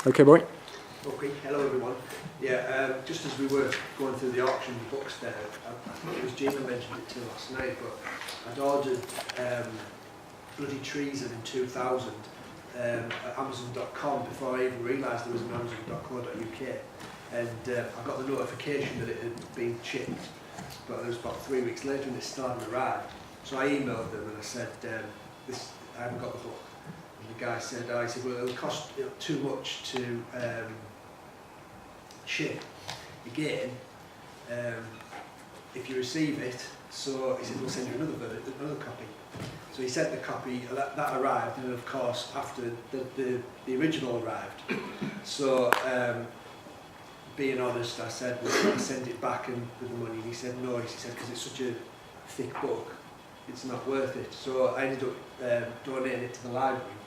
Okay, boy. Okay, hello everyone. Yeah, just as we were going through the auction books there, I think it was Gina mentioned it too last night, but I'd ordered bloody trees in 2000 at Amazon.com before I even realised there was an Amazon.co.uk, and I got the notification that it had been shipped, but it was about 3 weeks later and it still hadn't arrived. So I emailed them and I said, I haven't got the book. And the guy said, well, it'll cost too much to ship again if you receive it. So he said, we'll send you another copy. So he sent the copy, that arrived, and of course after the original arrived. So being honest, I said, well, I'll send it back and with the money, and he said no, he said because it's such a thick book, it's not worth it. So I ended up donating it to the library,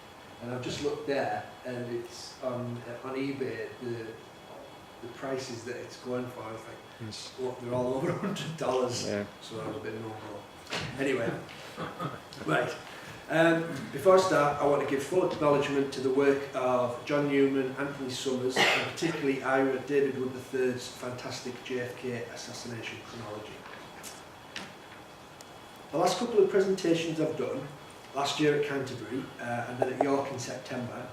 and I've just looked there, and it's on eBay, the prices that it's going for, I was like, Yes. well, they're all over $100, Yeah. so I was a bit no-go. Anyway, right. Before I start, I want to give full acknowledgement to the work of John Newman, Anthony Summers, and particularly Ira David Wood III's fantastic JFK Assassination chronology. The last couple of presentations I've done, last year at Canterbury and then at York in September,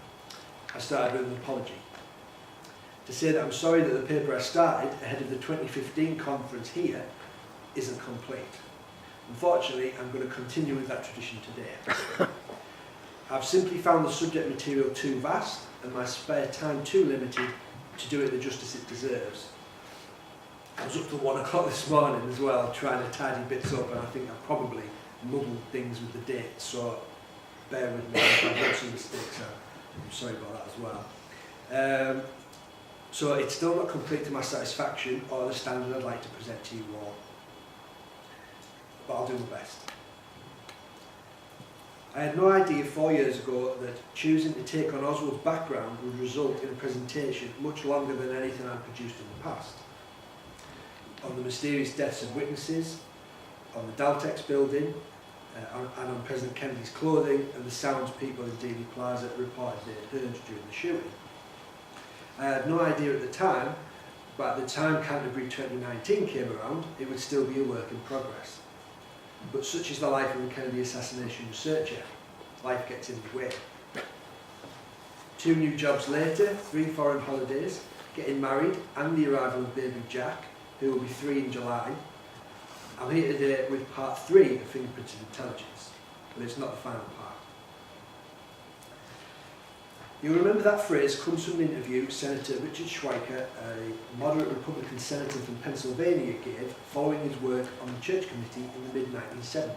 I started with an apology. To say that I'm sorry that the paper I started ahead of the 2015 conference here isn't complete. Unfortunately, I'm going to continue with that tradition today. I've simply found the subject material too vast and my spare time too limited to do it the justice it deserves. I was up till 1 o'clock this morning as well, trying to tidy bits up, and I think I've probably muddled things with the dates, so bear with me if I've got some mistakes. I'm sorry about that as well. So it's still not complete to my satisfaction or the standard I'd like to present to you all, but I'll do my best. I had no idea 4 years ago that choosing to take on Oswald's background would result in a presentation much longer than anything I've produced in the past. On the mysterious deaths of witnesses, on the Daltex building, and on President Kennedy's clothing, and the sounds people in Dealey Plaza reported they had heard during the shooting. I had no idea at the time, but at the time Canterbury 2019 came around, it would still be a work in progress. But such is the life of a Kennedy assassination researcher. Life gets in the way. 2 new jobs later, 3 foreign holidays, getting married, and the arrival of baby Jack, who will be 3 in July. I'm here today with part 3 of Fingerprinted Intelligence, but it's not the final part. You'll remember that phrase comes from an interview Senator Richard Schweiker, a moderate Republican senator from Pennsylvania, gave following his work on the Church Committee in the mid-1970s.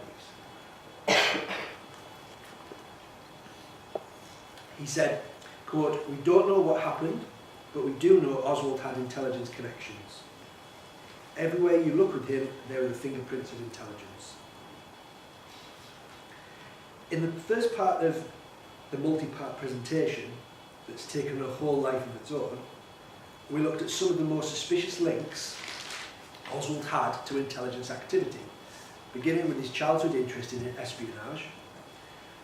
He said, quote, "We don't know what happened, but we do know Oswald had intelligence connections. Everywhere you look with him, there are the fingerprints of intelligence." In the first part of the multi-part presentation that's taken a whole life of its own, we looked at some of the more suspicious links Oswald had to intelligence activity, beginning with his childhood interest in espionage,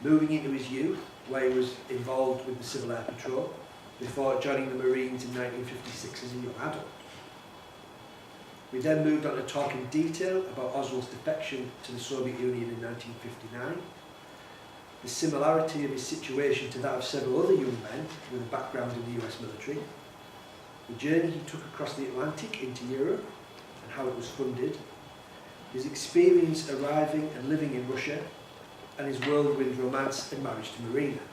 moving into his youth, where he was involved with the Civil Air Patrol, before joining the Marines in 1956 as a young adult. We then moved on to talk in detail about Oswald's defection to the Soviet Union in 1959, the similarity of his situation to that of several other young men with a background in the US military, the journey he took across the Atlantic into Europe and how it was funded, his experience arriving and living in Russia, and his whirlwind romance and marriage to Marina.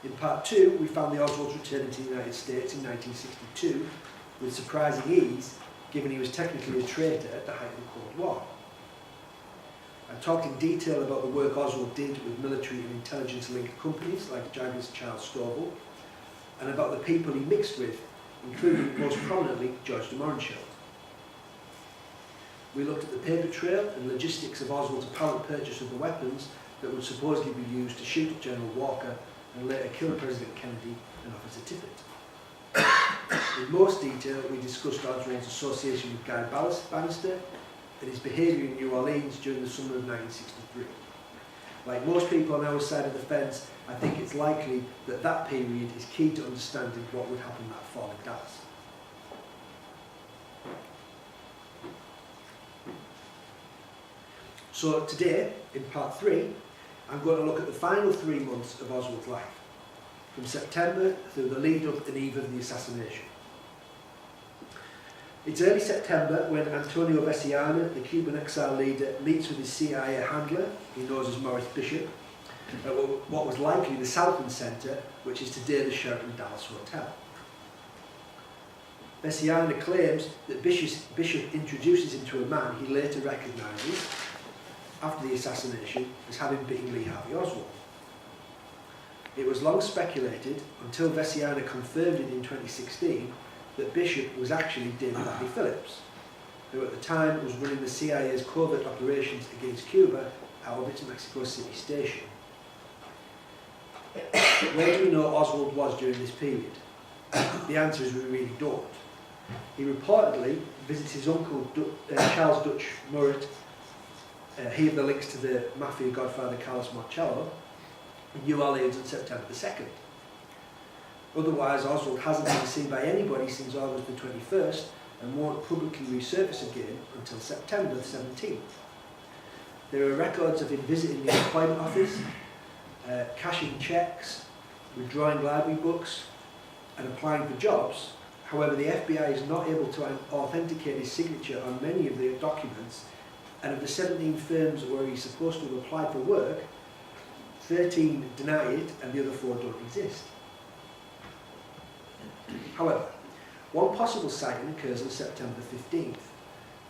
In part 2, we found the Oswald's returning to the United States in 1962 with surprising ease, given he was technically a traitor at the height of the Cold War. I talked in detail about the work Oswald did with military and intelligence-linked companies like Jaggers Charles Stovall, and about the people he mixed with, including most prominently George de Mohrenschildt. We looked at the paper trail and logistics of Oswald's apparent purchase of the weapons that would supposedly be used to shoot at General Walker and later kill President Kennedy and Officer Tippit. In most detail, we discussed Oswald's association with Guy Bannister and his behaviour in New Orleans during the summer of 1963. Like most people on our side of the fence, I think it's likely that that period is key to understanding what would happen that fall in Dallas. So today, in part 3, I'm going to look at the final 3 months of Oswald's life, from September through the lead up and eve of the assassination. It's early September when Antonio Veciana, the Cuban exile leader, meets with his CIA handler, he knows as Morris Bishop, at what was likely the Southland Centre, which is today the Sheraton Dallas Hotel. Veciana claims that Bishop introduces him to a man he later recognises, after the assassination, as having been Lee Harvey Oswald. It was long speculated, until Veciana confirmed it in 2016, that Bishop was actually David Lee Phillips, who at the time was running the CIA's covert operations against Cuba out of its Mexico City station. Where do we know Oswald was during this period? The answer is we really don't. He reportedly visits his uncle Charles Dutch Murrett, he of the links to the mafia godfather Carlos Marcello, in New Orleans on September the 2nd. Otherwise, Oswald hasn't been seen by anybody since August the 21st and won't publicly resurface again until September the 17th. There are records of him visiting the employment office, cashing cheques, withdrawing library books and applying for jobs. However, the FBI is not able to authenticate his signature on many of the documents, and of the 17 firms where he's supposed to have applied for work, 13 deny it and the other 4 don't exist. However, one possible sighting occurs on September 15th,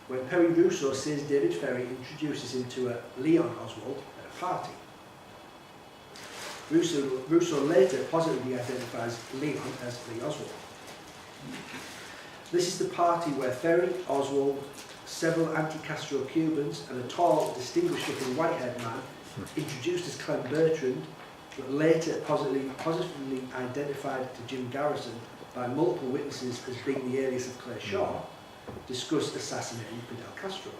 when Perry Russo says David Ferry introduces him to a Leon Oswald at a party. Russo later positively identifies Leon as Lee Oswald. This is the party where Ferry, Oswald, several anti-Castro Cubans and a tall, distinguished-looking white-haired man introduced as Clem Bertrand, but later positively identified to Jim Garrison by multiple witnesses as being the alias of Clay Shaw, discussed assassinating Fidel Castro.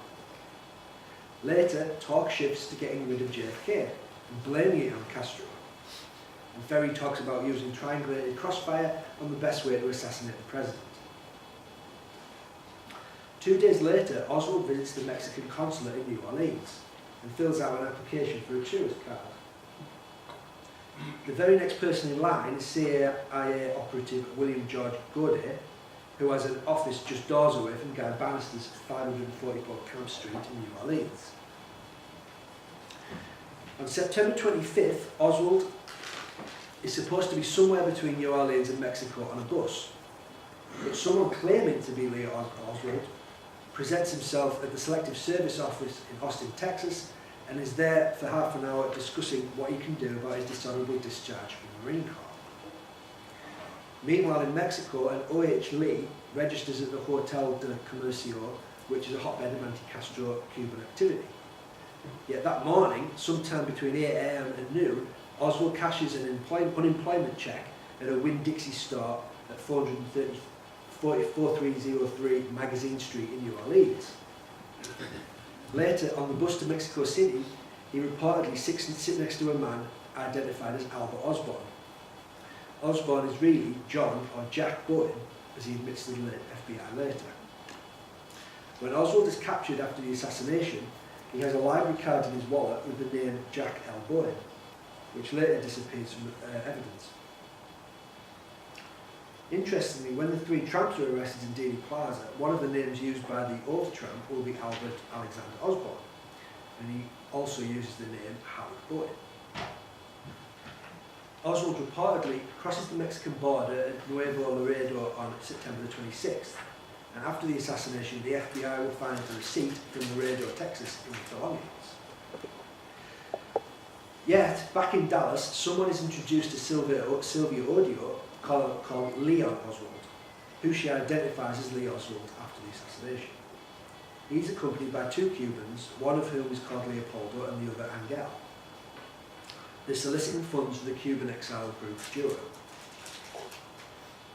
Later, talk shifts to getting rid of JFK and blaming it on Castro. And Ferry talks about using triangulated crossfire on the best way to assassinate the president. 2 days later, Oswald visits the Mexican consulate in New Orleans and fills out an application for a tourist card. The very next person in line is CIA operative William George Godet, who has an office just doors away from Guy Bannister's 544 Camp Street in New Orleans. On September 25th, Oswald is supposed to be somewhere between New Orleans and Mexico on a bus, but someone claiming to be Lee Oswald presents himself at the Selective Service Office in Austin, Texas, and is there for half an hour discussing what he can do about his dishonourable discharge from the Marine Corps. Meanwhile, in Mexico, an O.H. Lee registers at the Hotel de Comercio, which is a hotbed of anti-Castro Cuban activity. Yet that morning, sometime between 8 AM and noon, Oswald cashes an unemployment check at a Winn-Dixie store at 4303 Magazine Street in New Orleans. Later, on the bus to Mexico City, he reportedly sits next to a man identified as Albert Osborne. Osborne is really John or Jack Bowen, as he admits to the FBI later. When Oswald is captured after the assassination, he has a library card in his wallet with the name Jack L. Bowen, which later disappears from evidence. Interestingly, when the three tramps were arrested in Dealey Plaza, one of the names used by the oath tramp will be Albert Alexander Osborne, and he also uses the name Howard Bowen. Oswald reportedly crosses the Mexican border at Nuevo Laredo on September the 26th, and after the assassination, the FBI will find a receipt from Laredo, Texas, in his belongings. Yet, back in Dallas, someone is introduced to Sylvia Odio called Leon Oswald, who she identifies as Lee Oswald after the assassination. He's accompanied by two Cubans, one of whom is called Leopoldo and the other Angel. They're soliciting funds for the Cuban exile group Jura.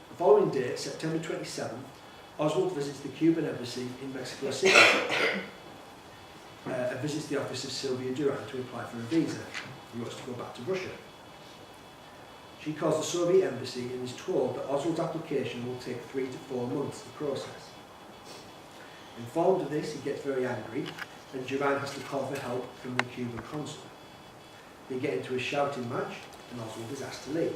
The following day, September 27th, Oswald visits the Cuban embassy in Mexico City. and visits the office of Sylvia Durand to apply for a visa. He wants to go back to Russia. She calls the Soviet embassy and is told that Oswald's application will take 3 to 4 months to process. Informed of this, he gets very angry, and Durand has to call for help from the Cuban consulate. They get into a shouting match, and Oswald is asked to leave.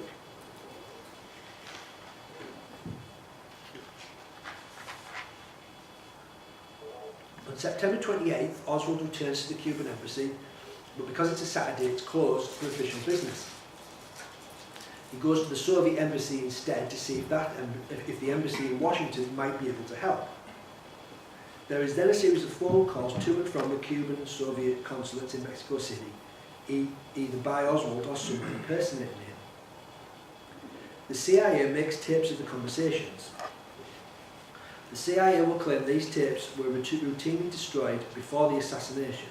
On September 28th, Oswald returns to the Cuban embassy, but because it's a Saturday, it's closed for official business. He goes to the Soviet embassy instead to see if the embassy in Washington might be able to help. There is then a series of phone calls to and from the Cuban and Soviet consulates in Mexico City, either by Oswald or someone impersonating him. The CIA makes tapes of the conversations. The CIA will claim these tapes were routinely destroyed before the assassination.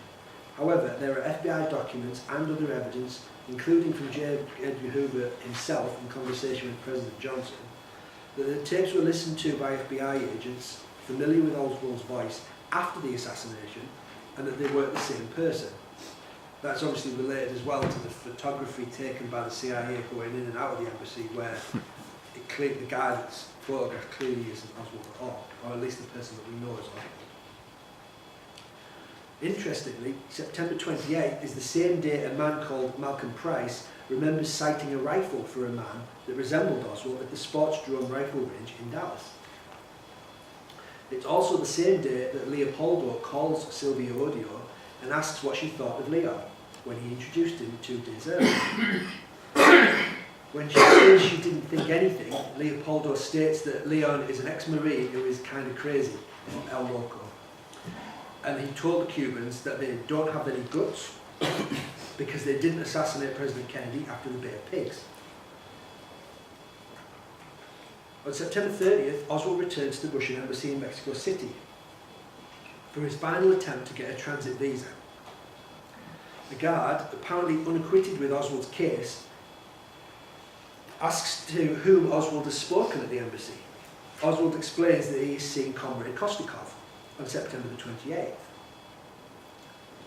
However, there are FBI documents and other evidence, including from J. Edgar Hoover himself in conversation with President Johnson, that the tapes were listened to by FBI agents familiar with Oswald's voice after the assassination, and that they weren't the same person. That's obviously related as well to the photography taken by the CIA going in and out of the embassy, where the guy that's photographed clearly isn't Oswald at all, or at least the person that we know as Oswald. Interestingly, September 28th is the same day a man called Malcolm Price remembers sighting a rifle for a man that resembled Oswald at the Sports Drone Rifle Range in Dallas. It's also the same day that Leopoldo calls Sylvia Odio and asks what she thought of Leon, when he introduced him 2 days earlier. When she says she didn't think anything, Leopoldo states that Leon is an ex-Marine who is kind of crazy, El Loco. And he told the Cubans that they don't have any guts because they didn't assassinate President Kennedy after the Bay of Pigs. On September 30th, Oswald returns to the Russian embassy in Mexico City for his final attempt to get a transit visa. The guard, apparently unacquitted with Oswald's case, asks to whom Oswald has spoken at the embassy. Oswald explains that he has seen Comrade Kostikov on September the 28th.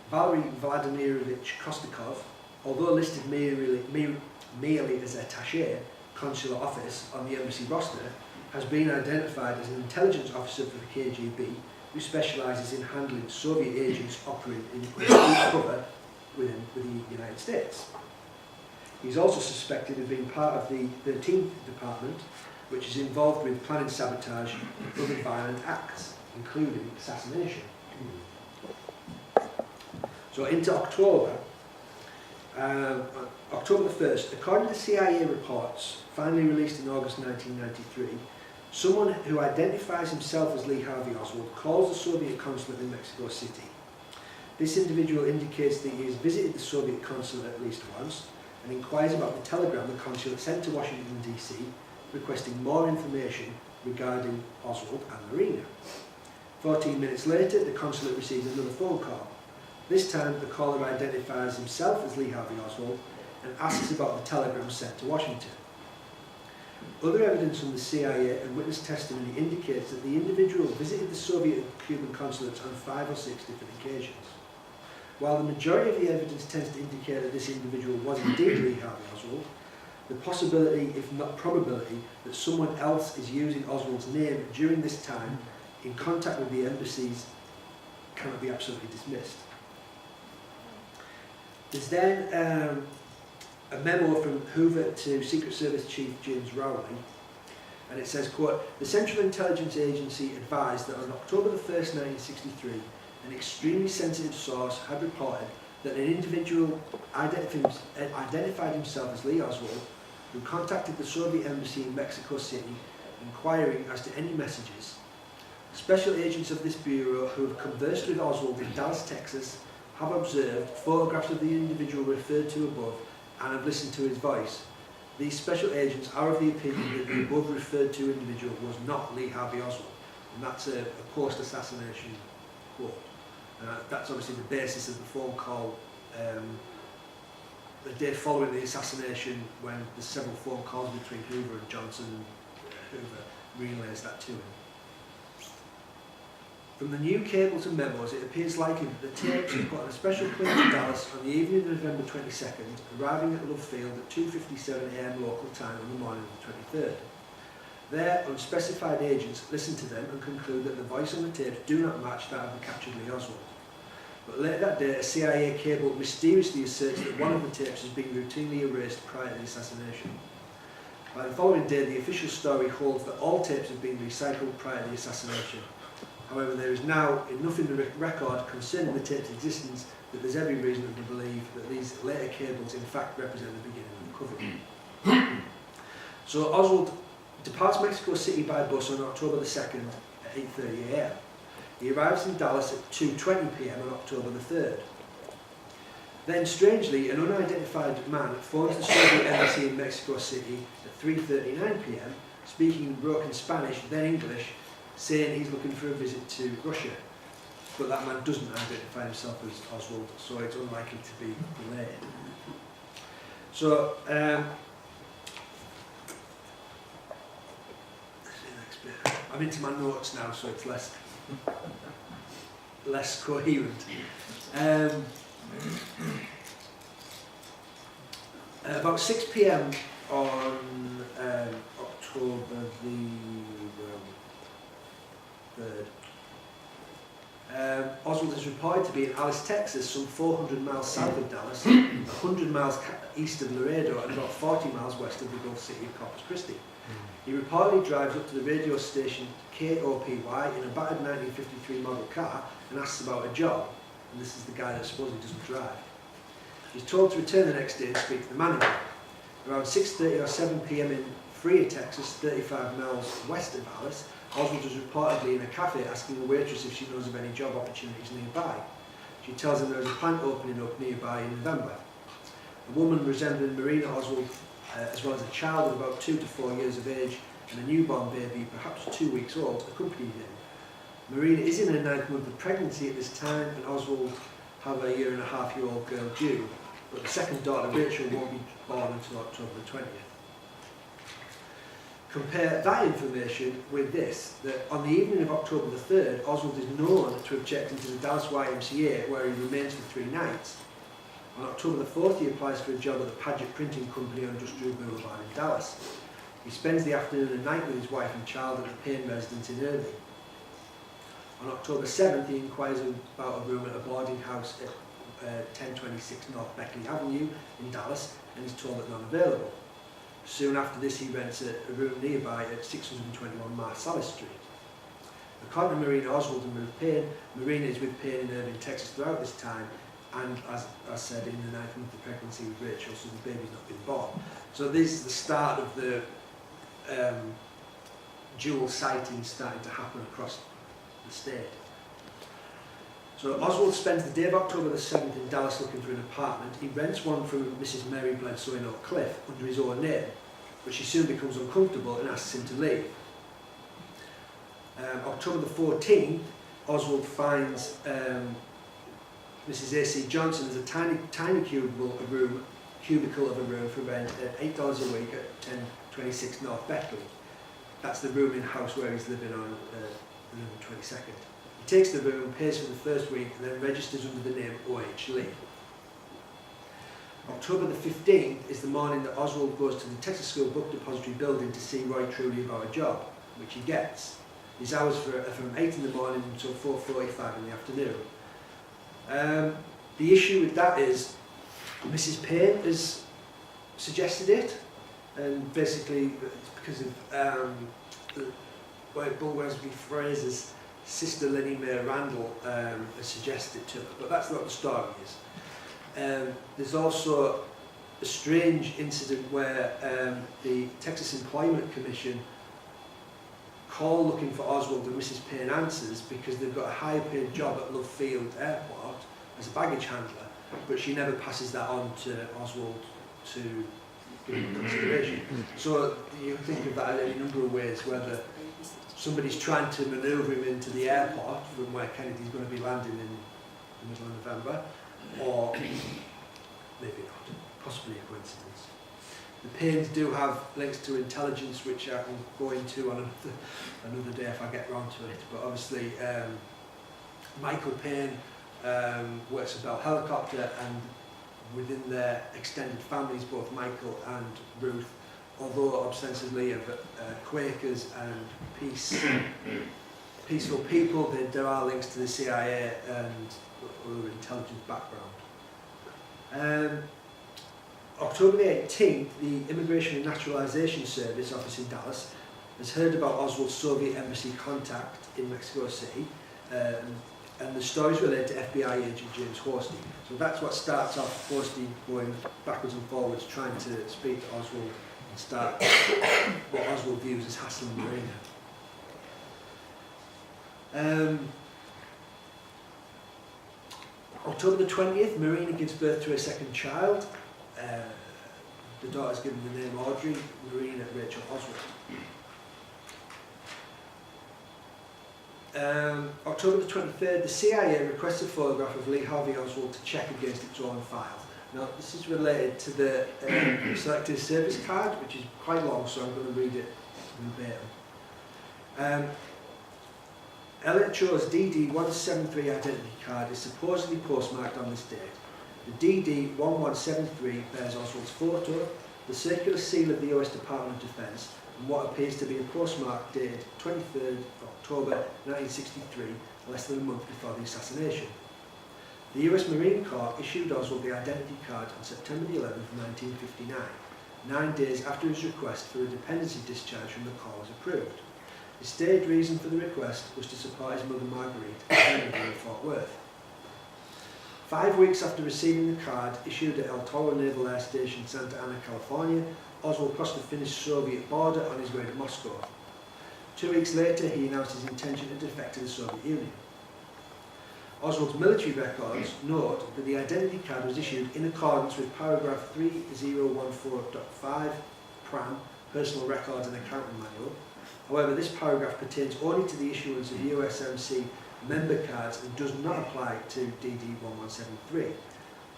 Valery Vladimirovich Kostikov, although listed merely as attaché, consular office on the embassy roster, has been identified as an intelligence officer for the KGB who specialises in handling Soviet agents operating in cover within the United States. He's also suspected of being part of the 13th Department, which is involved with planning sabotage and other violent acts, including assassination. So into October, October the 1st, according to CIA reports, finally released in August 1993, someone who identifies himself as Lee Harvey Oswald calls the Soviet consulate in Mexico City. This individual indicates that he has visited the Soviet consulate at least once and inquires about the telegram the consulate sent to Washington DC requesting more information regarding Oswald and Marina. 14 minutes later, the consulate receives another phone call. This time, the caller identifies himself as Lee Harvey Oswald and asks about the telegram sent to Washington. Other evidence from the CIA and witness testimony indicates that the individual visited the Soviet and Cuban consulates on 5 or 6 different occasions. While the majority of the evidence tends to indicate that this individual was indeed Lee Harvey Oswald, the possibility, if not probability, that someone else is using Oswald's name during this time in contact with the embassies cannot be absolutely dismissed. There's then a memo from Hoover to Secret Service Chief James Rowley, and it says, quote, "The Central Intelligence Agency advised that on October the 1st, 1963, an extremely sensitive source had reported that an individual identified himself as Lee Oswald, who contacted the Soviet embassy in Mexico City, inquiring as to any messages. Special agents of this bureau who have conversed with Oswald in Dallas, Texas, have observed photographs of the individual referred to above and have listened to his voice. These special agents are of the opinion that the above referred to individual was not Lee Harvey Oswald." And that's a post-assassination quote. That's obviously the basis of the phone call the day following the assassination, when there's several phone calls between Hoover and Johnson. Hoover relays that to him. From the new cables and memos, it appears likely that the tapes were put on a special plane to Dallas on the evening of November 22nd, arriving at Love Field at 2:57 AM local time on the morning of the 23rd. There, unspecified agents listen to them and conclude that the voice on the tapes do not match that of the captured Lee Oswald. But later that day, a CIA cable mysteriously asserts that one of the tapes has been routinely erased prior to the assassination. By the following day, the official story holds that all tapes have been recycled prior to the assassination. However, there is now enough in the record concerning the tape's existence that there's every reason to believe that these later cables in fact represent the beginning of the cover. So Oswald departs Mexico City by bus on October the 2nd at 8:30 AM. He arrives in Dallas at 2:20 PM on October the 3rd. Then, strangely, an unidentified man phones the Soviet embassy in Mexico City at 3:39 PM, speaking in broken Spanish, then English, saying he's looking for a visit to Russia. But that man doesn't identify himself as Oswald, so it's unlikely to be related. So, I'm into my notes now, so it's less coherent. About 6 PM on October the 3rd, Oswald is reported to be in Alice, Texas, some 400 miles south of Dallas, 100 miles east of Laredo, and about 40 miles west of the Gulf city of Corpus Christi. He reportedly drives up to the radio station KOPY in a battered 1953 model car and asks about a job, and this is the guy that supposedly doesn't drive. He's told to return the next day and speak to the manager. Around 6:30 or 7 PM in Freer, Texas, 35 miles west of Alice, Oswald was reportedly in a cafe asking a waitress if she knows of any job opportunities nearby. She tells him there is a plant opening up nearby in November. A woman resembling Marina Oswald, as well as a child of about 2 to 4 years of age and a newborn baby, perhaps 2 weeks old, accompanied him. Marina is in her 9th month of pregnancy at this time, and Oswald have a 1.5-year-old girl due, but the second daughter, Rachel, won't be born until October the 20th. Compare that information with this, that on the evening of October the 3rd, Oswald is known to objecting to the Dallas YMCA, where he remains for 3 nights. On October the 4th, he applies for a job at the Paget Printing Company on Industrial Boulevard in Dallas. He spends the afternoon and night with his wife and child at the Payne residence in Irving. On October 7th, he inquires about a room at a boarding house at 1026 North Beckley Avenue in Dallas, and is told that none available. Soon after this, he rents a room nearby at 621 Marsalis Street. According to Marina Oswald and Ruth Payne, Marina is with Payne in Irving, Texas throughout this time, and as I said, in the 9th month of pregnancy with Rachel, so the baby's not been born. So this is the start of the dual sightings starting to happen across the state. So Oswald spends the day of October the 7th in Dallas looking for an apartment. He rents one from Mrs. Mary Bledsoe in Oak Cliff under his own name, but she soon becomes uncomfortable and asks him to leave. October the 14th, Oswald finds Mrs. A.C. Johnson has a tiny cubicle of a room for rent at $8 a week at 1026 North Beckley. That's the room in house where he's living on November 22nd. He takes the room, pays for the first week, and then registers under the name O.H. Lee. October the 15th is the morning that Oswald goes to the Texas School Book Depository building to see Roy Truly about a job, which he gets. His hours are from 8 in the morning until 4:45 in the afternoon. The issue with that is Mrs. Payne has suggested it, and basically it's because of Bull Wesby Fraser's sister Lenny Mae Randall has suggested it to her, but that's not the story is. There's also a strange incident where the Texas Employment Commission call looking for Oswald and Mrs. Payne answers because they've got a higher paid job at Love Field Airport as a baggage handler, but she never passes that on to Oswald to give him consideration. So you think of that in a number of ways, whether somebody's trying to manoeuvre him into the airport from where Kennedy's going to be landing in the middle of November, or maybe not, possibly a coincidence. The Paynes do have links to intelligence, which I can go into on another day if I get round to it, but obviously Michael Payne works for Bell Helicopter, and within their extended families, both Michael and Ruth, although ostensibly of Quakers and peaceful people, there are links to the CIA and other intelligence background. October the 18th, the Immigration and Naturalization Service office in Dallas has heard about Oswald's Soviet embassy contact in Mexico City, and the stories relate to FBI agent James Horsty. So that's what starts off Horsty going backwards and forwards, trying to speak to Oswald and start what Oswald views as hassling Marina. October the 20th, Marina gives birth to her second child. The daughter's given the name Audrey, Marina Rachel Oswald. October the 23rd, the CIA requests a photograph of Lee Harvey Oswald to check against its own file. Now, this is related to the selected service card, which is quite long, so I'm going to read it verbatim. LHO's DD-173 identity card is supposedly postmarked on this date. The DD-1173 bears Oswald's photo, the circular seal of the US Department of Defense, and what appears to be a postmark dated 23rd October 1963, less than a month before the assassination. The US Marine Corps issued Oswald the identity card on September the 11th, 1959, 9 days after his request for a dependency discharge from the Corps was approved. His stated reason for the request was to support his mother Marguerite at in Fort Worth. 5 weeks after receiving the card issued at El Toro Naval Air Station, Santa Ana, California, Oswald crossed the Finnish-Soviet border on his way to Moscow. 2 weeks later, he announced his intention to defect to the Soviet Union. Oswald's military records note that the identity card was issued in accordance with paragraph 3014.5 PRAM, Personal Records and Accounting Manual. However, this paragraph pertains only to the issuance of USMC member cards and does not apply to DD-1173.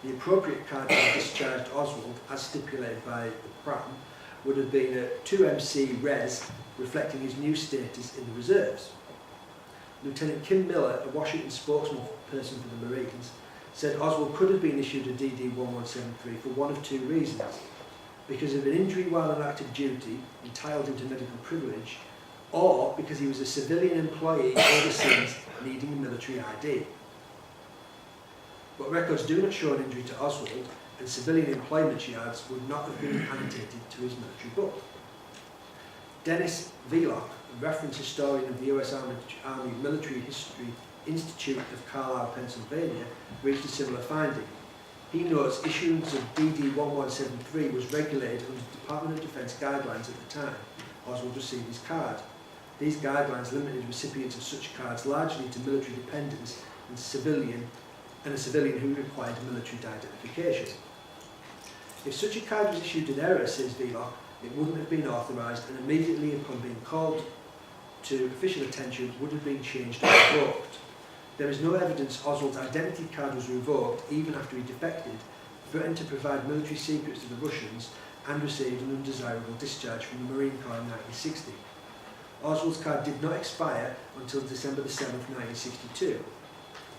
The appropriate card that discharged Oswald, as stipulated by the PRAM, would have been a 2MC Res, reflecting his new status in the reserves. Lieutenant Kim Miller, a Washington spokesperson for the Marines, said Oswald could have been issued a DD-1173 for one of 2 reasons: because of an injury while on active duty, entitled him to medical privilege, or because he was a civilian employee overseas needing a military ID. But records do not show an injury to Oswald, and civilian employment yards would not have been annotated to his military book. Dennis Vlock, a reference historian of the US Army Military History Institute of Carlisle, Pennsylvania, reached a similar finding. He notes issuance of DD-1173 was regulated under Department of Defense guidelines at the time Oswald received his card. These guidelines limited recipients of such cards largely to military dependents and a civilian who required military identification. If such a card was issued in error, says Vlock, it wouldn't have been authorised, and immediately upon being called to official attention would have been changed or revoked. There is no evidence Oswald's identity card was revoked even after he defected, threatened to provide military secrets to the Russians, and received an undesirable discharge from the Marine Corps in 1960. Oswald's card did not expire until December the 7th, 1962.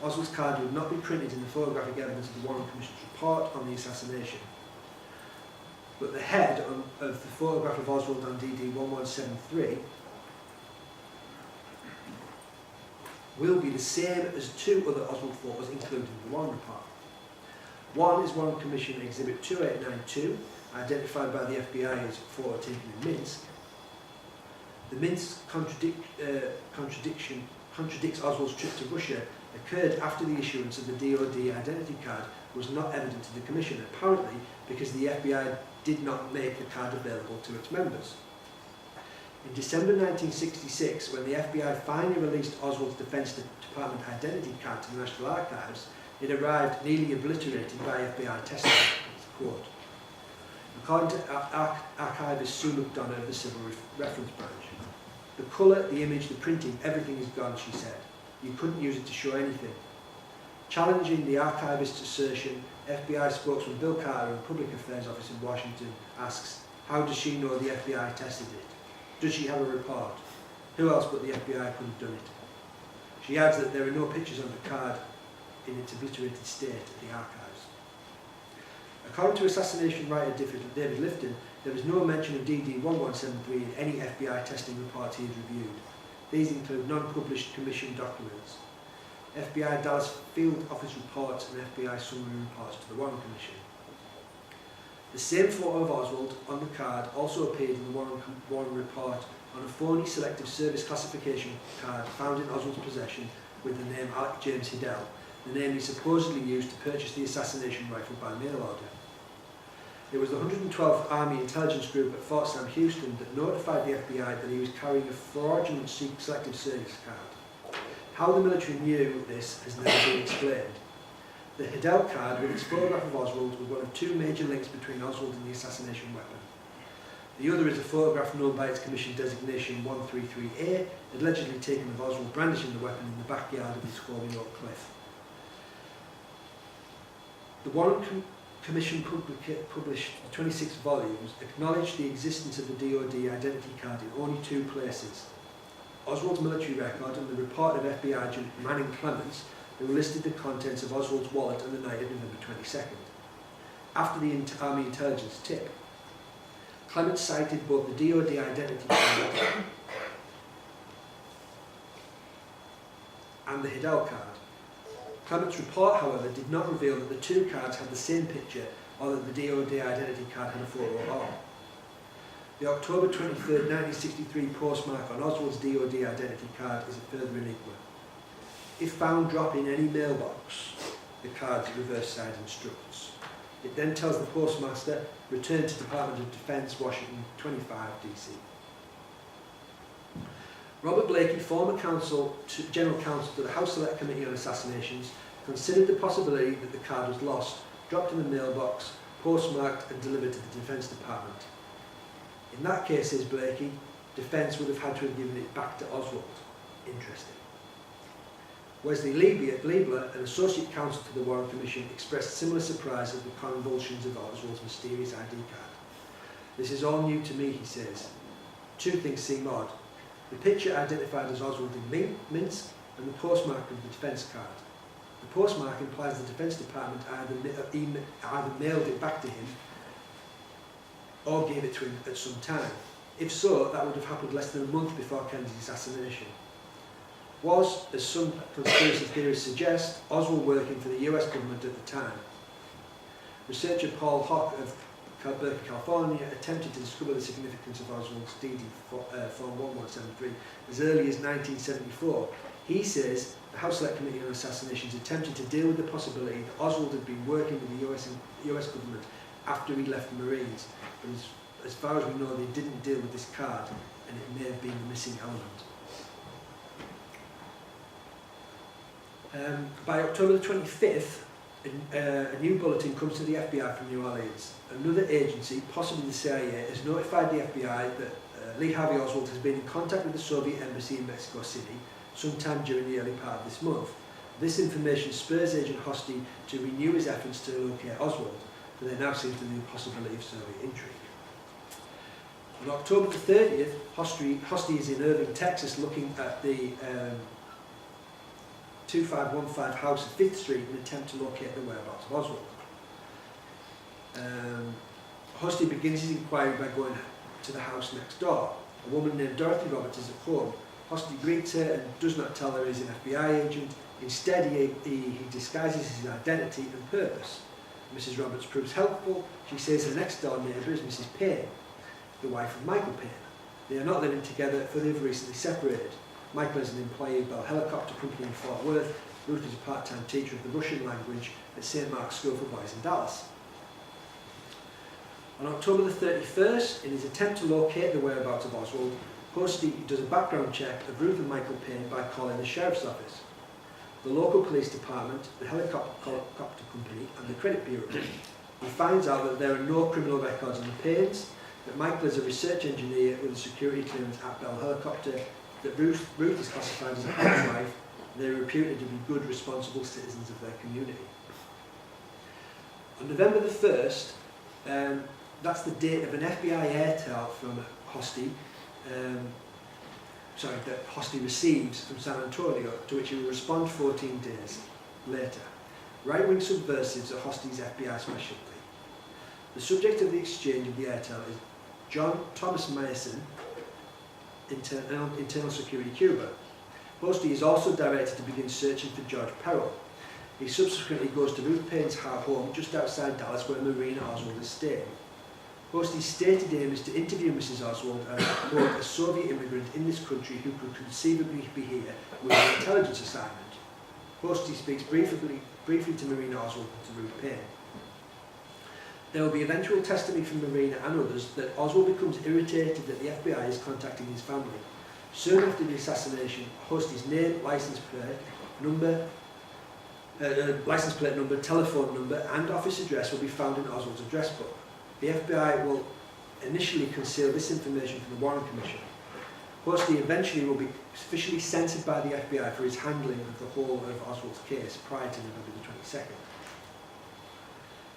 Oswald's card would not be printed in the photographic evidence of the Warren Commission's report on the assassination. But the head of the photograph of Oswald on DD-1173 will be the same as 2 other Oswald photos included in the Warren report. One is Warren Commission Exhibit 2892, identified by the FBI as a photo taken in Minsk. The Minsk contradicts Oswald's trip to Russia occurred after the issuance of the DoD identity card was not evident to the Commission, apparently because the FBI did not make the card available to its members. In December 1966, when the FBI finally released Oswald's Defense Department identity card to the National Archives, it arrived nearly obliterated by FBI testing. Quote, according to archivist Sue McDonough of the Civil Reference Branch, the colour, the image, the printing, everything is gone, she said. You couldn't use it to show anything. Challenging the archivist's assertion, FBI spokesman Bill Carter of Public Affairs Office in Washington asks, how does she know the FBI tested it? Does she have a report? Who else but the FBI could have done it? She adds that there are no pictures on the card in its obliterated state at the archives. According to assassination writer David Lifton, there is no mention of DD 1173 in any FBI testing reports he has reviewed. These include non-published commission documents, FBI Dallas Field Office reports and FBI summary reports to the Warren Commission. The same photo of Oswald on the card also appeared in the Warren report on a phony selective service classification card found in Oswald's possession with the name Alec James Hiddell, the name he supposedly used to purchase the assassination rifle by mail order. It was the 112th Army Intelligence Group at Fort Sam Houston that notified the FBI that he was carrying a fraudulent selective service card. How the military knew this has never been explained. The Hiddell card with its photograph of Oswald was one of two major links between Oswald and the assassination weapon. The other is a photograph known by its commission designation 133A, allegedly taken of Oswald brandishing the weapon in the backyard of his home in Oak Cliff. The Warren Commission published 26 volumes, acknowledged the existence of the DoD identity card in only two places: Oswald's military record and the report of FBI agent Manning Clements, who listed the contents of Oswald's wallet on the night of November 22nd. After the Army intelligence tip, Clements cited both the DoD identity card and the Hiddell card. Clements' report, however, did not reveal that the two cards had the same picture or that the DoD identity card had a photo at all. The October 23, 1963 postmark on Oswald's DoD identity card is a further enigma. If found drop in any mailbox, the card's reverse side instructs. It then tells the postmaster, return to Department of Defense, Washington, 25 DC. Robert Blakey, former General Counsel to the House Select Committee on Assassinations, considered the possibility that the card was lost, dropped in the mailbox, postmarked and delivered to the Defense Department. In that case, says Blakey, Defense would have had to have given it back to Oswald. Interesting. Wesley Liebler, an Associate Counsel to the Warren Commission, expressed similar surprise at the convulsions of Oswald's mysterious ID card. This is all new to me, he says. Two things seem odd. The picture identified as Oswald in Minsk and the postmark of the defence card. The postmark implies the Defence Department either mailed it back to him or gave it to him at some time. If so, that would have happened less than a month before Kennedy's assassination. Was, as some conspiracy theorists suggest, Oswald working for the US government at the time? Researcher Paul Hock of Berkeley, California, attempted to discover the significance of Oswald's DD Form 1173 as early as 1974. He says the House Select Committee on Assassinations attempted to deal with the possibility that Oswald had been working with the US government after he left the Marines, but as far as we know, they didn't deal with this card, and it may have been the missing element. By October the 25th, a new bulletin comes to the FBI from New Orleans. Another agency, possibly the CIA, has notified the FBI that Lee Harvey Oswald has been in contact with the Soviet embassy in Mexico City sometime during the early part of this month. This information spurs Agent Hosty to renew his efforts to locate Oswald, but there now seems to be the possibility of Soviet intrigue. On October the 30th, Hosty is in Irving, Texas, looking at the 2515 house at 5th Street in an attempt to locate the whereabouts of Oswald. Hosty begins his inquiry by going to the house next door. A woman named Dorothy Roberts is at home. Hosty greets her and does not tell her he's an FBI agent. Instead, he disguises his identity and purpose. Mrs. Roberts proves helpful. She says her next door neighbour is Mrs. Payne, the wife of Michael Payne. They are not living together, for they've recently separated. Michael is an employee of Bell Helicopter Company in Fort Worth. Ruth is a part-time teacher of the Russian language at St. Mark's School for Boys in Dallas. On October the 31st, in his attempt to locate the whereabouts of Oswald, Hosty does a background check of Ruth and Michael Payne by calling the Sheriff's Office, the local police department, the helicopter company and the credit bureau. He finds out that there are no criminal records on the Paynes, that Michael is a research engineer with a security clearance at Bell Helicopter, that Ruth is classified as a housewife, and they are reputed to be good, responsible citizens of their community. On November the 1st, that's the date of an FBI air towel from Hosty, that Hosty receives from San Antonio, to which he will respond 14 days later. Right-wing subversives are Hosty's FBI specialty. The subject of the exchange of the airtel is John Thomas Mason, Internal Security Cuba. Hosty is also directed to begin searching for George Perrell. He subsequently goes to Ruth Payne's home just outside Dallas, where Marina Oswald is staying. Hosty's stated aim is to interview Mrs. Oswald as a Soviet immigrant in this country who could conceivably be here with an intelligence assignment. Hosty speaks briefly to Marina Oswald and to Ruth Payne. There will be eventual testimony from Marina and others that Oswald becomes irritated that the FBI is contacting his family. Soon after the assassination, Hosty's name, license plate number, telephone number and office address will be found in Oswald's address book. The FBI will initially conceal this information from the Warren Commission. Hosty eventually will be officially censored by the FBI for his handling of the whole of Oswald's case prior to November the 22nd.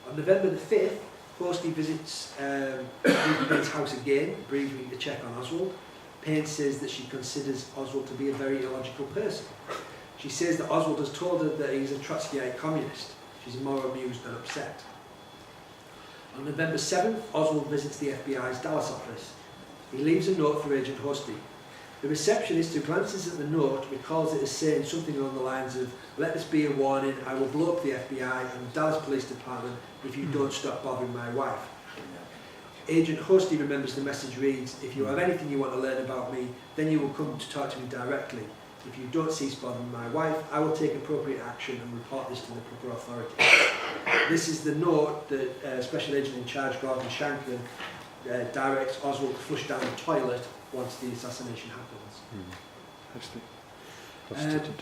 On November the 5th, Hosty visits Payne's house again, briefly to check on Oswald. Payne says that she considers Oswald to be a very illogical person. She says that Oswald has told her that he's a Trotskyite communist. She's more amused than upset. On November 7th, Oswald visits the FBI's Dallas office. He leaves a note for Agent Hosty. The receptionist, who glances at the note, recalls it as saying something along the lines of, "Let this be a warning, I will blow up the FBI and the Dallas Police Department if you don't stop bothering my wife." Agent Hosty remembers the message reads, "If you have anything you want to learn about me, then you will come to talk to me directly. If you don't cease bothering my wife, I will take appropriate action and report this to the proper authorities." This is the note that Special Agent in Charge Gordon Shanklin directs Oswald to flush down the toilet once the assassination happens.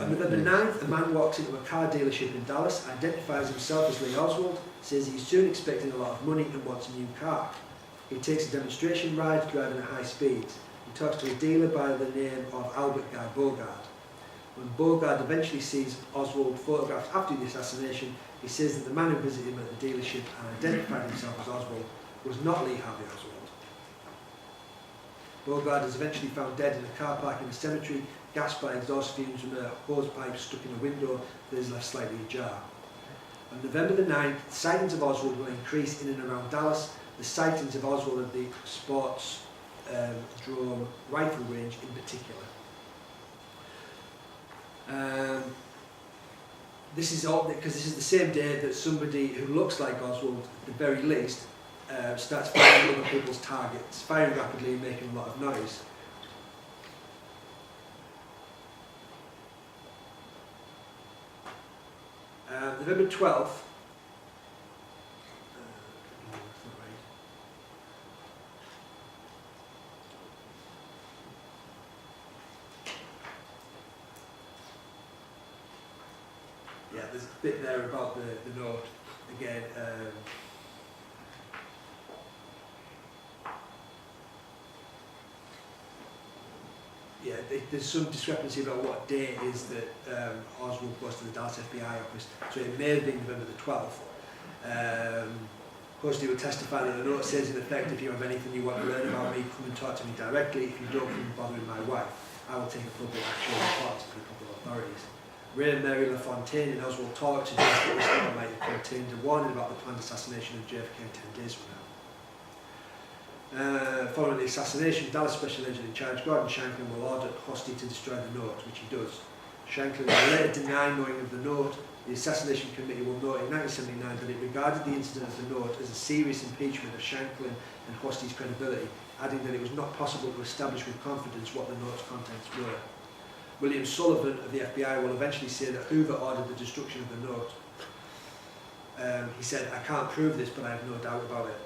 On November 9th, a man walks into a car dealership in Dallas, identifies himself as Lee Oswald, says he's soon expecting a lot of money and wants a new car. He takes a demonstration ride driving at high speeds. He talks to a dealer by the name of Albert Guy Bogard. When Bogard eventually sees Oswald photographed after the assassination, he says that the man who visited him at the dealership and identified himself as Oswald was not Lee Harvey Oswald. Bogard is eventually found dead in a car park in a cemetery, gasped by exhaust fumes from a hose pipe stuck in a window that is left slightly ajar. On November the 9th, sightings of Oswald will increase in and around Dallas. The sightings of Oswald at the sports drone rifle range in particular. This is all because this is the same day that somebody who looks like Oswald, at the very least, starts firing other people's targets, firing rapidly and making a lot of noise. November 12th. Yeah, there's a bit there about the note again. Yeah, there's some discrepancy about what day it is that Oswald goes to the Dallas FBI office. So it may have been November the 12th. Hosty will testify that the note says in effect, "If you have anything you want to learn about me, come and talk to me directly. If you don't, come bothering my wife. I will take appropriate action and report to the proper authorities." Ray and Mary LaFontaine in Oswald talk suggest that this note might have contained a warning about the planned assassination of JFK 10 days from now. Following the assassination, Dallas Special Agent in Charge Gordon Shanklin will order Hosty to destroy the note, which he does. Shanklin will later deny knowing of the note. The Assassination Committee will note in 1979 that it regarded the incident of the note as a serious impeachment of Shanklin and Hosty's credibility, adding that it was not possible to establish with confidence what the note's contents were. William Sullivan of the FBI will eventually say that Hoover ordered the destruction of the note. He said, "I can't prove this, but I have no doubt about it."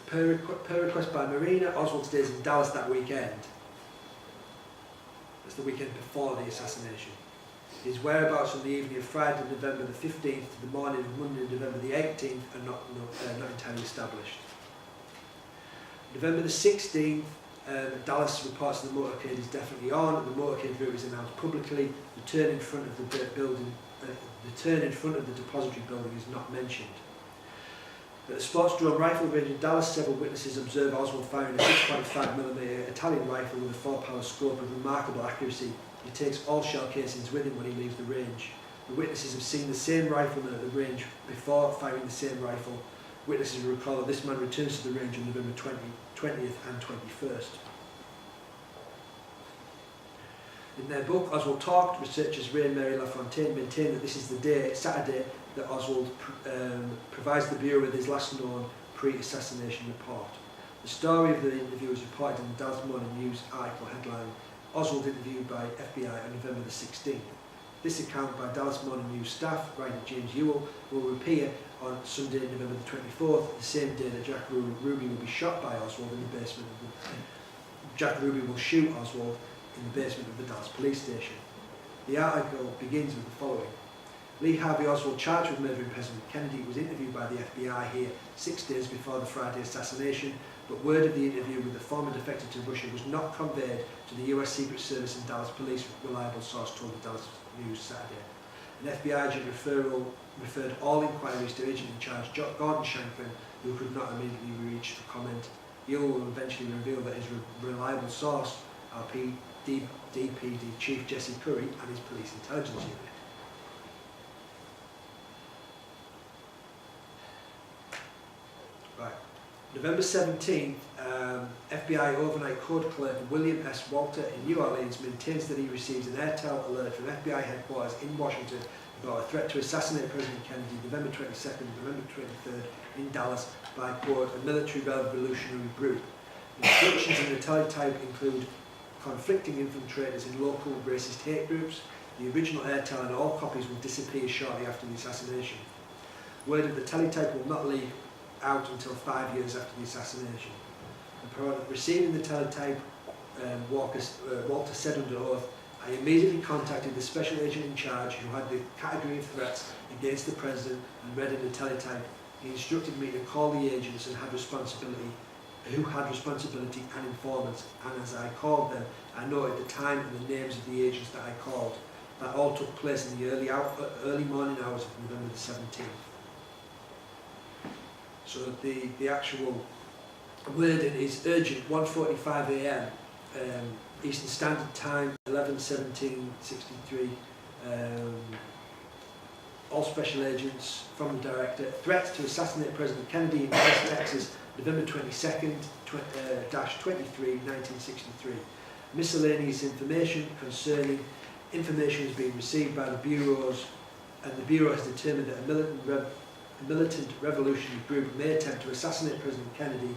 Per request by Marina, Oswald stays in Dallas that weekend. That's the weekend before the assassination. His whereabouts on the evening of Friday, November the 15th to the morning of Monday, November the 18th are not entirely established. November the 16th, Dallas reports the motorcade is definitely on. The motorcade route is announced publicly. The turn in front of the building, the turn in front of the depository building is not mentioned. At the sports drone rifle range in Dallas, several witnesses observed Oswald firing a 6.5mm Italian rifle with a 4-power scope with remarkable accuracy. He takes all shell casings with him when he leaves the range. The witnesses have seen the same rifleman at the range before firing the same rifle. Witnesses will recall that this man returns to the range on November 20th and 21st. In their book, Oswald Talked, researchers Ray and Mary LaFontaine maintain that this is the day, Saturday, that Oswald provides the Bureau with his last known pre-assassination report. The story of the interview was reported in the Dallas Morning News article headline, Oswald interviewed by FBI on November the 16th. This account by Dallas Morning News staff, writer James Ewell, will appear on Sunday, November the 24th, the same day that Jack Ruby will be shot by Oswald in the basement of the... Jack Ruby will shoot Oswald in the basement of the Dallas police station. The article begins with the following. Lee Harvey Oswald, charged with murdering President Kennedy, was interviewed by the FBI here 6 days before the Friday assassination, but word of the interview with the former defector to Russia was not conveyed to the US Secret Service and Dallas Police, reliable source told the Dallas News Saturday. An FBI agent referred all inquiries to agent in charge Gordon Shanklin, who could not immediately reach the comment. Ewell will eventually reveal that his reliable source, DPD Chief Jesse Curry, and his police intelligence unit. Right. November 17th, FBI overnight code clerk William S. Walter in New Orleans maintains that he receives an airtel alert from FBI headquarters in Washington about a threat to assassinate President Kennedy November 22nd, November 23rd in Dallas by, quote, a military revolutionary group. Instructions in the teletype include conflicting infiltrators in local racist hate groups. The original airtel and all copies will disappear shortly after the assassination. Word of the teletype will not leak out until 5 years after the assassination. Upon receiving the teletype, Walter said under oath, I immediately contacted the special agent in charge who had the category of threats against the president and read in the teletype. He instructed me to call the agents who had responsibility and informants, and as I called them, I noted the time and the names of the agents that I called. That all took place in the early morning hours of November the 17th. So the actual wording is urgent, 1:45 a.m. Eastern Standard Time, 11/17/63. All special agents from the director. Threat to assassinate President Kennedy in Dallas, Texas, November 22nd, 23, 1963. Miscellaneous information concerning information has been received by the bureaus, and the Bureau has determined that a militant revolutionary group may attempt to assassinate President Kennedy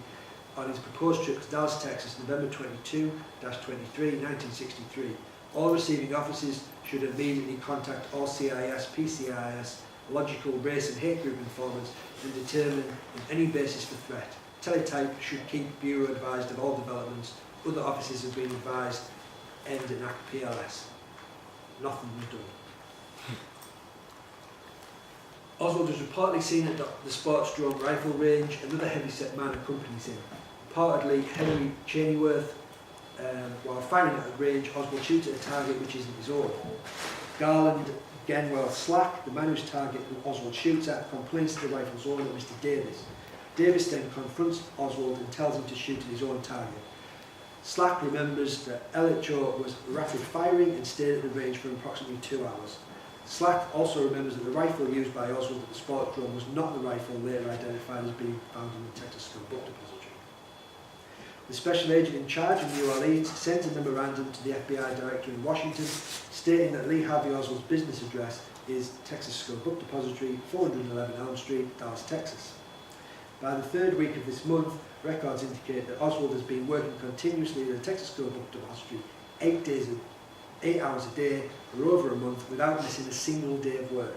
on his proposed trip to Dallas, Texas, November 22-23, 1963. All receiving officers should immediately contact all CIS, PCIS, logical race and hate group informants and determine any basis for threat. Teletype should keep Bureau advised of all developments. Other officers have been advised, end and act PLS. Nothing was done. Oswald was reportedly seen at the sports drone rifle range. Another heavyset man accompanies him. Reportedly, Henry Cheneyworth, while firing at the range, Oswald shoots at a target which isn't his own. Garland Genwell Slack, the man whose target Oswald shoots at, complains to the rifle's owner, Mr. Davis. Davis then confronts Oswald and tells him to shoot at his own target. Slack remembers that LHO was rapid firing and stayed at the range for approximately 2 hours. Slack also remembers that the rifle used by Oswald at the sport drone was not the rifle later identified as being found in the Texas School Book Depository. The special agent in charge in New Orleans sends a memorandum to the FBI director in Washington stating that Lee Harvey Oswald's business address is Texas School Book Depository, 411 Elm Street, Dallas, Texas. By the third week of this month, records indicate that Oswald has been working continuously at the Texas School Book Depository 8 hours a day for over a month without missing a single day of work.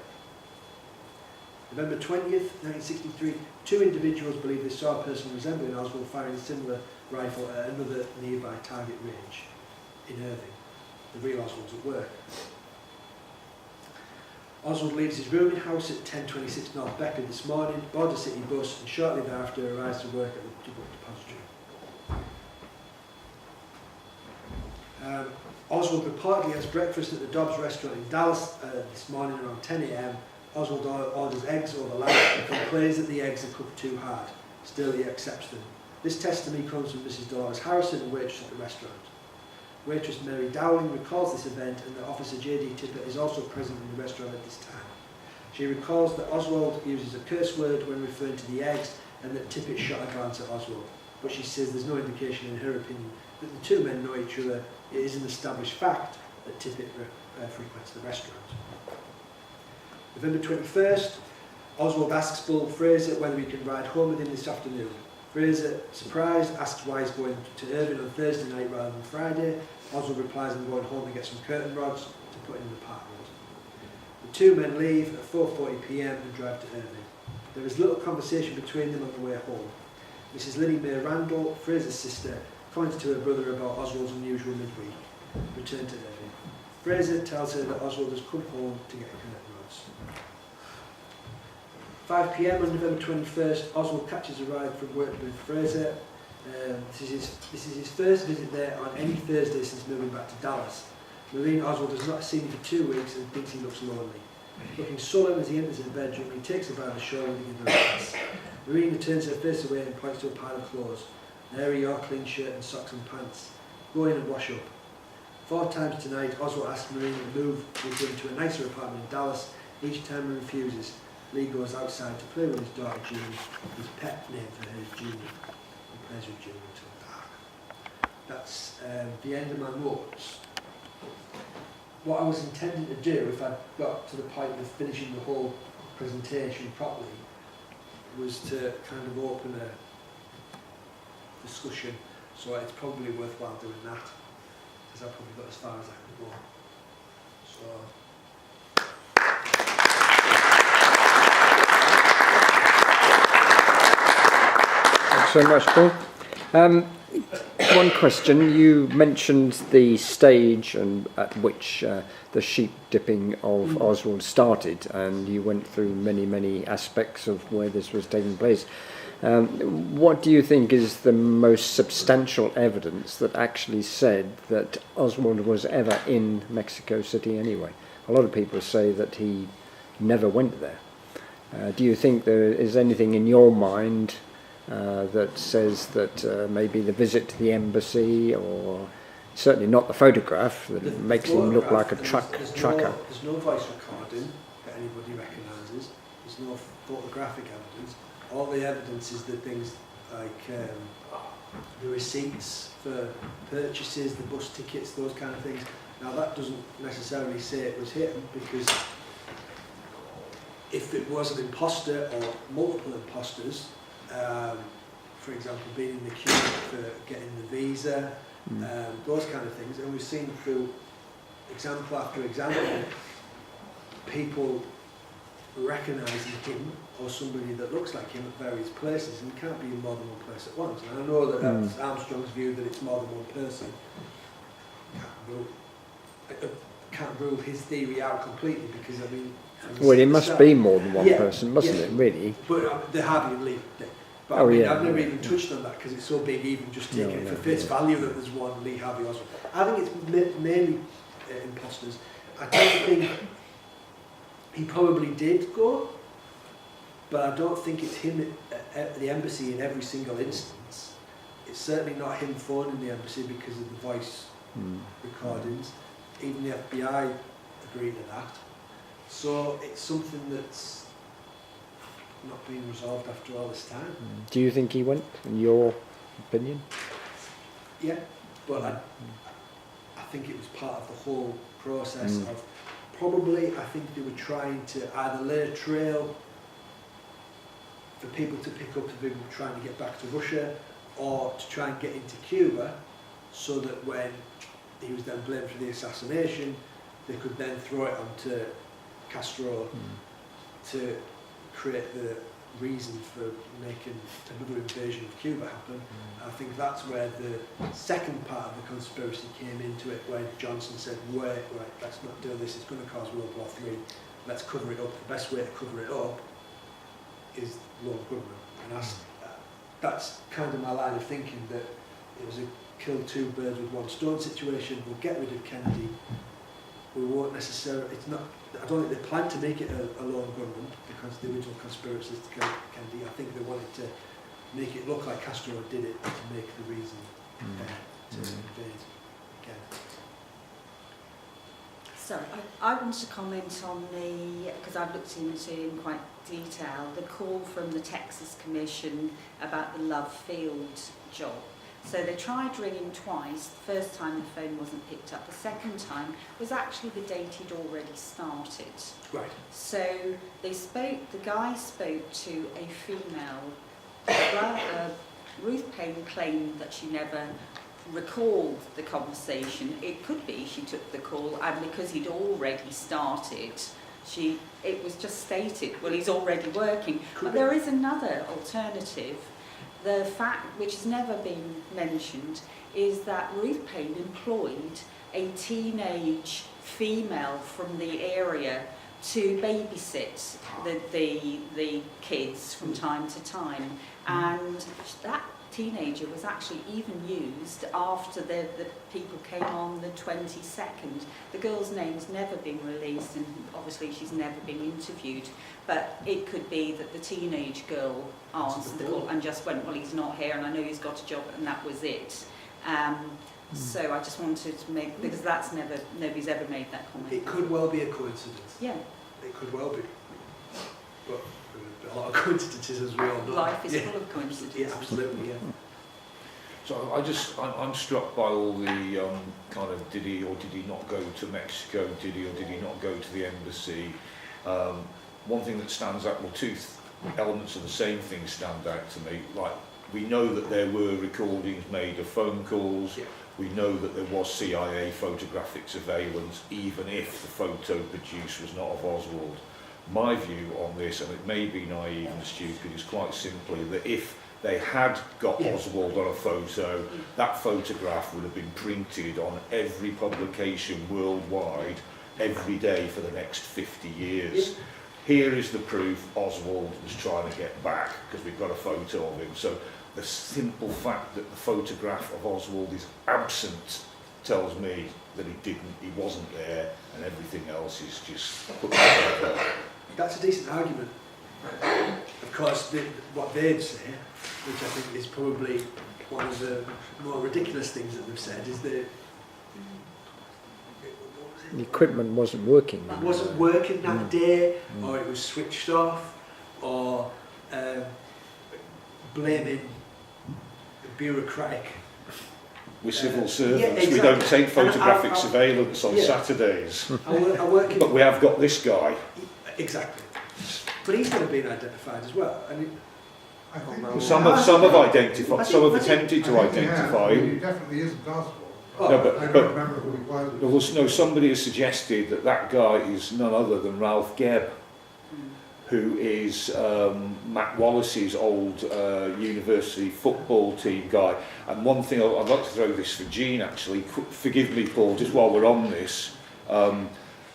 November 20th, 1963, 2 individuals believe they saw a person resembling Oswald firing a similar rifle at another nearby target range in Irving. The real Oswald's at work. Oswald leaves his rooming house at 1026 North Beckley this morning, boards a city bus, and shortly thereafter arrives to work at the book depository. Oswald reportedly has breakfast at the Dobbs restaurant in Dallas this morning around 10 a.m. Oswald orders eggs over lunch and complains that the eggs are cooked too hard. Still, he accepts them. This testimony comes from Mrs. Dolores Harrison, a waitress at the restaurant. Waitress Mary Dowling recalls this event and that Officer J.D. Tippett is also present in the restaurant at this time. She recalls that Oswald uses a curse word when referring to the eggs and that Tippett shot a glance at Oswald. But she says there's no indication in her opinion that the two men know each other. It is an established fact that Tippett frequents the restaurant. November 21st, Oswald asks Bull Fraser whether he can ride home with him this afternoon. Fraser, surprised, asks why he's going to Irvine on Thursday night rather than Friday. Oswald replies, I'm going home to get some curtain rods to put in the park road. The two men leave at 4:40 p.m. and drive to Irvine. There is little conversation between them on the way home. Mrs. Lily Mae Randall, Fraser's sister, comments to her brother about Oswald's unusual midweek return to Irvine. Fraser tells her that Oswald has come home to get curtain rods. 5 p.m. on November 21st, Oswald catches a ride from work with Fraser. This is his first visit there on any Thursday since moving back to Dallas. Maureen Oswald has not seen him for 2 weeks and thinks he looks lonely. Looking sullen as he enters her bedroom, he takes her by the shoulder to give her a kiss. Maureen turns her face away and points to a pile of clothes. There are your clean shirt and socks and pants. Go in and wash up. 4 times tonight, Oswald asks Maureen to move with him to a nicer apartment in Dallas. Each time he refuses. Lee goes outside to play with his daughter June. His pet name for her is June. He plays with June until dark. That's the end of my notes. What I was intending to do, if I got to the point of finishing the whole presentation properly, was to kind of open a discussion. So it's probably worthwhile doing that, because I probably got as far as I could go. So. Thanks very much, Paul. One question, you mentioned the stage at which the sheep dipping of Oswald started, and you went through many aspects of where this was taking place. What do you think is the most substantial evidence that actually said that Oswald was ever in Mexico City anyway? A lot of people say that he never went there. Do you think there is anything in your mind that says that maybe the visit to the embassy, or certainly not the photograph that makes him look like a trucker? There's no voice recording that anybody recognises. There's no photographic evidence. All the evidence is that things like the receipts for purchases, the bus tickets, those kind of things. Now that doesn't necessarily say it was him, because if it was an imposter or multiple imposters, for example, being in the queue for getting the visa, those kind of things, and we've seen through example after example people recognising him or somebody that looks like him at various places, and he can't be in more than one place at once. And I know that that's Armstrong's view that it's more than one person. Can't rule his theory out completely, because I mean, well, it must be more than one person, mustn't it, really? But the Harvey and Lee thing. But I mean, I've never even touched on that, because it's so big, even just taking it for face value that there's one Lee Harvey Oswald. I think it's mainly imposters. I don't think he probably did go, but I don't think it's him at the embassy in every single instance. It's certainly not him phoning the embassy because of the voice recordings. Even the FBI agreed to that. So it's something that's not being resolved after all this time. Do you think he went, in your opinion? Yeah, but I think it was part of the whole process of probably, I think they were trying to either lay a trail for people to pick up, if people were trying to get back to Russia, or to try and get into Cuba, so that when he was then blamed for the assassination, they could then throw it onto Castro to create the reason for making another invasion of Cuba happen. I think that's where the second part of the conspiracy came into it, when Johnson said, wait, right, let's not do this, it's going to cause World War III, let's cover it up. The best way to cover it up is lone government. And that's kind of my line of thinking, that it was a kill two birds with one stone situation. We'll get rid of Kennedy, we won't necessarily, it's not, I don't think they plan to make it a lone gunman, because the original conspirators to kill Kennedy, I think they wanted to make it look like Castro did it to make the reason to invade again. So I want to comment on the, because I've looked into in quite detail, the call from the Texas Commission about the Love Field job. So they tried ringing twice. The first time the phone wasn't picked up. The second time was actually the date he'd already started. Right. So they spoke, the guy spoke to a female. Ruth Payne claimed that she never recalled the conversation. It could be she took the call, and because he'd already started, it was just stated, well, he's already working. But there is another alternative. The fact, which has never been mentioned, is that Ruth Payne employed a teenage female from the area to babysit the kids from time to time, and that teenager was actually even used after the people came on the 22nd. The girl's name's never been released, and obviously she's never been interviewed, but it could be that the teenage girl answered the call and just went, well, he's not here and I know he's got a job, and that was it. So I just wanted to make, because nobody's ever made that comment. It could well be a coincidence. Yeah. It could well be. But a lot of coincidences, as we all know. Life is full of coincidences. Yeah, absolutely, yeah. So I'm struck by all the kind of did he or did he not go to Mexico, did he or did he not go to the embassy. One thing that stands out, well, two elements of the same thing stand out to me. Like, we know that there were recordings made of phone calls. Yeah. We know that there was CIA photographic surveillance, even if the photo produced was not of Oswald. My view on this, and it may be naive and stupid, is quite simply that if they had got Oswald on a photo, that photograph would have been printed on every publication worldwide every day for the next 50 years. Here is the proof Oswald was trying to get back, because we've got a photo of him. So the simple fact that the photograph of Oswald is absent tells me that he wasn't there, and everything else is just put together. That's a decent argument. Of course, what they'd say, which I think is probably one of the more ridiculous things that they've said, is that The equipment wasn't working. it wasn't working that day, or it was switched off, or blaming the bureaucratic. We're civil servants, exactly. we don't take photographic I'll, surveillance on Saturdays. I work in, But we have got this guy. exactly. But he's going to be identified as well. And I think Some have identified, some have attempted to identify He him. definitely isn't Oswald. Oh, No, I but don't remember who he was. no, somebody has suggested that that guy is none other than Ralph Gebb, who is Matt Wallace's old university football team guy. And one thing I'd like to throw this for Jean, actually. Forgive me, Paul, just while we're on this.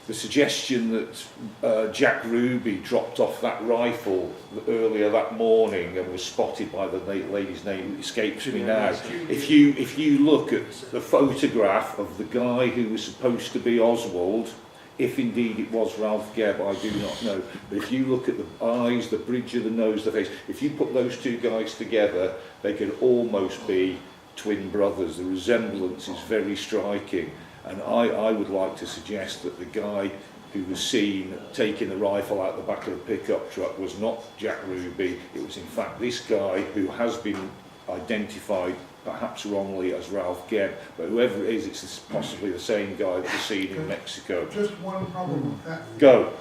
The suggestion that Jack Ruby dropped off that rifle earlier that morning and was spotted by the lady's name escapes me now. If you look at the photograph of the guy who was supposed to be Oswald, if indeed it was Ralph Gebb, I do not know. But if you look at the eyes, the bridge of the nose, the face, if you put those two guys together, they could almost be twin brothers. The resemblance is very striking. And I would like to suggest that the guy who was seen taking the rifle out the back of the pickup truck was not Jack Ruby. It was in fact this guy who has been identified, perhaps wrongly, as Ralph Gebb. But whoever it is, it's possibly the same guy that was seen in Mexico. Just one problem with that. Go.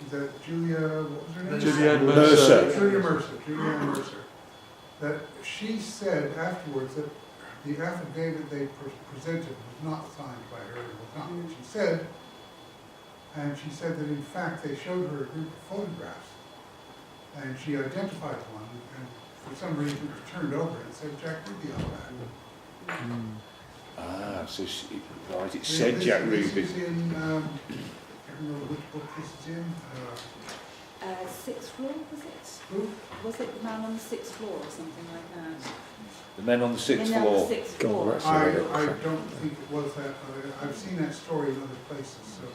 Is that Julia, what was her name? Julianne Mercer. Julianne Mercer. That she said afterwards that the affidavit they presented was not signed by her. It was not. She said that in fact they showed her a group of photographs, and she identified one, and for some reason it was turned over and it said Jack Ruby on that. So right, it said Jack Ruby. This is in, I can't remember which book this is in. Sixth floor, was it? Who? Was it The Man on the Sixth Floor or something like that? The Men on the Sixth Men on the Floor. Sixth God, Floor. that's I a real I crap. don't think it was that, but I've seen that story in other places, so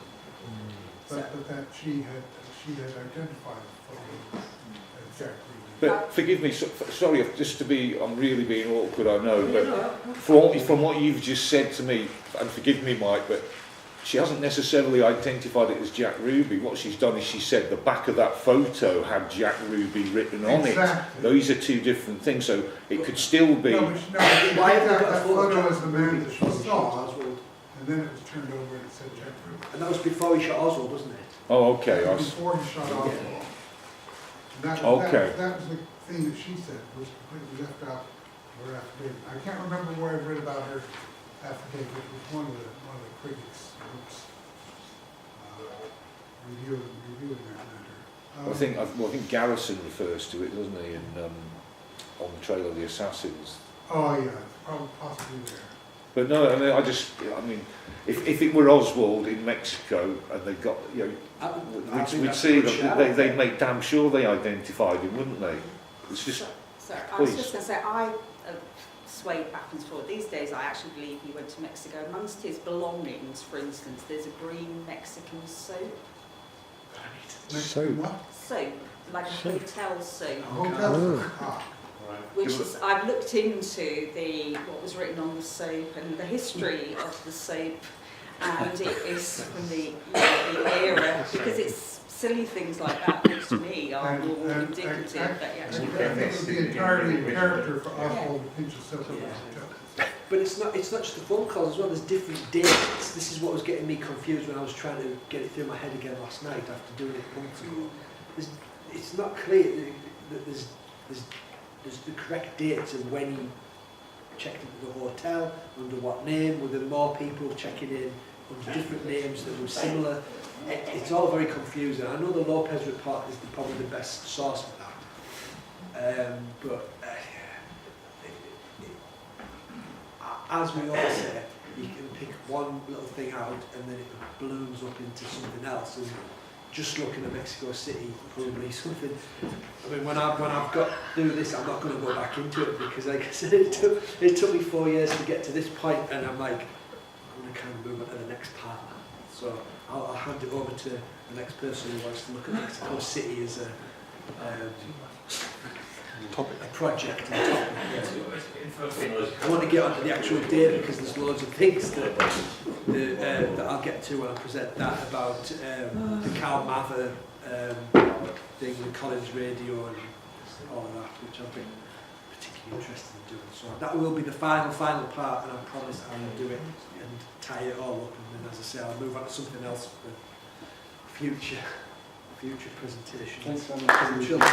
but that she had identified the photo as Jack Ruby. But forgive me, sorry, I'm really being awkward, I know, but from what you've just said to me, and forgive me, Mike, but she hasn't necessarily identified it as Jack Ruby. What she's done is she said the back of that photo had Jack Ruby written on it. Those are two different things, so it could still be... No, why have they got that photo as the man that she saw, Oswald, and then it was turned over and it said Jack Ruby. And that was before he shot Oswald, wasn't it? Oh, okay. Before he shot Oswald. And that was the thing that she said was completely left out of her affidavit. I can't remember where I read about her affidavit. It was one of the critics' groups reviewing that matter. I think Garrison refers to it, doesn't he, on the Trail of the Assassins. Oh yeah, probably possibly there. But no, I mean, if it were Oswald in Mexico and they got, we'd see that they'd make damn sure they identified him, wouldn't they? It's just. Sorry, I was just going to say, I swayed back and forth. These days, I actually believe he went to Mexico. Amongst his belongings, for instance, there's a green Mexican soap. Soap? Soap, like a hotel soap. Which is, I've looked into what was written on the soap and the history of the soap, and it is from the era, because it's silly things like that, which to me are more indicative that you actually I think it would be entirely in character for Oswald to pinch a soap. But it's not just the phone calls as well, there's different dates. This is what was getting me confused when I was trying to get it through my head again last night after doing it months ago. It's not clear that there's the correct dates of when he checked into the hotel, under what name, were there more people checking in under different names that were similar. It's all very confusing. I know the Lopez report is probably the best source for that. As we all say, you can pick one little thing out and then it balloons up into something else. And just looking at Mexico City, probably something. I mean, when I've got to do this, I'm not going to go back into it because, like I said, it took me 4 years to get to this point, and I'm like, I'm going to kind of move on to the next part now. So I'll hand it over to the next person who wants to look at Mexico City as a project. I want to get onto the actual data because there's loads of things that I'll get to when I present that about the Cal Mather thing, the Collins radio and all of that, which I've been particularly interested in doing. So that will be the final part, and I promise I will do it and tie it all up, and then, as I say, I'll move on to something else for future presentations. Thanks very much.